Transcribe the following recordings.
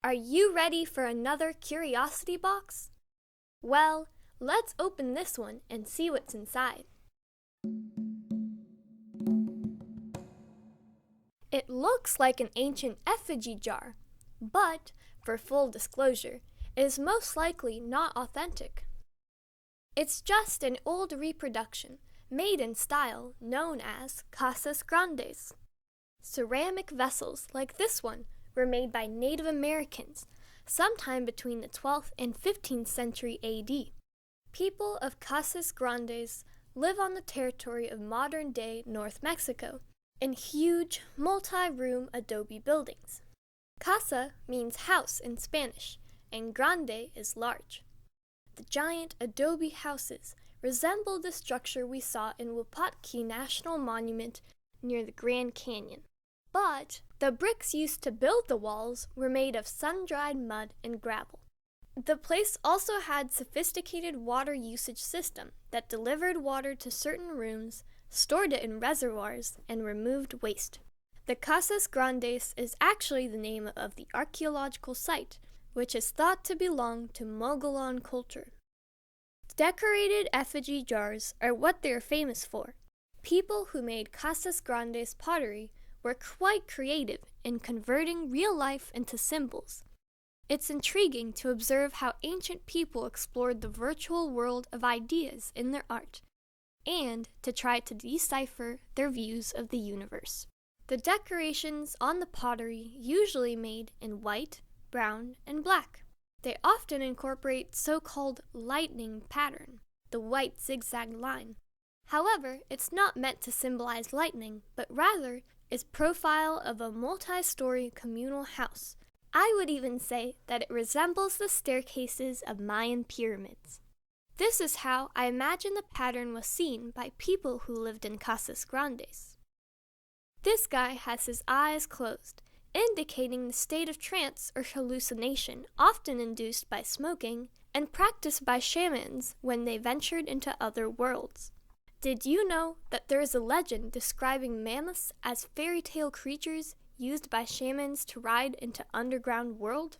Are you ready for another curiosity box? Well, let's open this one and see what's inside. It looks like an ancient effigy jar, but, for full disclosure, it is most likely not authentic. It's just an old reproduction made in style known as Casas Grandes. Ceramic vessels like this one were made by Native Americans sometime between the 12th and 15th century AD. People of Casas Grandes live on the territory of modern-day North Mexico in huge, multi-room adobe buildings. Casa means house in Spanish, and grande is large. The giant adobe houses resemble the structure we saw in Wupatki National Monument near the Grand Canyon. But the bricks used to build the walls were made of sun-dried mud and gravel. The place also had sophisticated water usage system that delivered water to certain rooms, stored it in reservoirs, and removed waste. The Casas Grandes is actually the name of the archaeological site, which is thought to belong to Mogollon culture. Decorated effigy jars are what they are famous for. People who made Casas Grandes pottery were quite creative in converting real life into symbols. It's intriguing to observe how ancient people explored the virtual world of ideas in their art, and to try to decipher their views of the universe. The decorations on the pottery usually made in white, brown, and black. They often incorporate so-called lightning pattern, the white zigzag line. However, it's not meant to symbolize lightning, but rather is profile of a multi-story communal house. I would even say that it resembles the staircases of Mayan pyramids. This is how I imagine the pattern was seen by people who lived in Casas Grandes. This guy has his eyes closed, indicating the state of trance or hallucination often induced by smoking and practiced by shamans when they ventured into other worlds. Did you know that there is a legend describing mammoths as fairy tale creatures used by shamans to ride into underground world?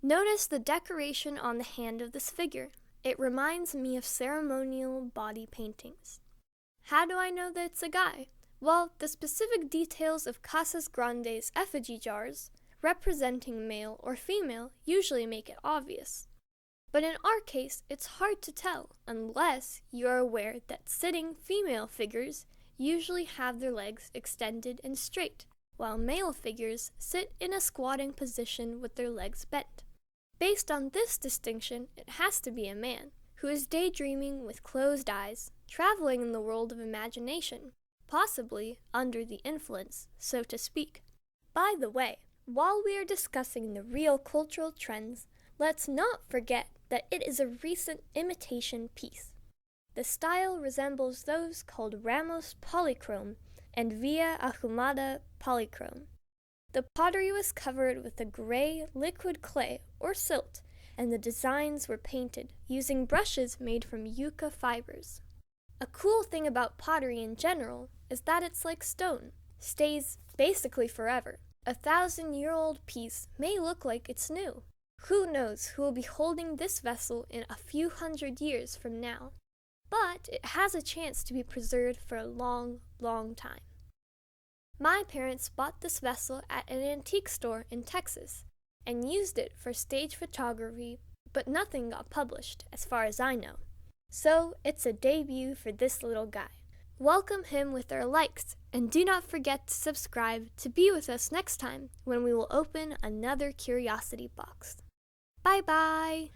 Notice the decoration on the hand of this figure. It reminds me of ceremonial body paintings. How do I know that it's a guy? Well, the specific details of Casas Grandes effigy jars, representing male or female, usually make it obvious. But in our case, it's hard to tell unless you are aware that sitting female figures usually have their legs extended and straight, while male figures sit in a squatting position with their legs bent. Based on this distinction, it has to be a man who is daydreaming with closed eyes, traveling in the world of imagination, possibly under the influence, so to speak. By the way, while we are discussing the real cultural trends, let's not forget that it is a recent imitation piece. The style resembles those called Ramos polychrome and Villa Ahumada polychrome. The pottery was covered with a gray liquid clay or silt, and the designs were painted using brushes made from yucca fibers. A cool thing about pottery in general is that it's like stone, stays basically forever. A 1,000-year-old piece may look like it's new. Who knows who will be holding this vessel in a few hundred years from now? But it has a chance to be preserved for a long, long time. My parents bought this vessel at an antique store in Texas and used it for stage photography, but nothing got published as far as I know. So it's a debut for this little guy. Welcome him with our likes, and do not forget to subscribe to be with us next time when we will open another curiosity box. Bye bye!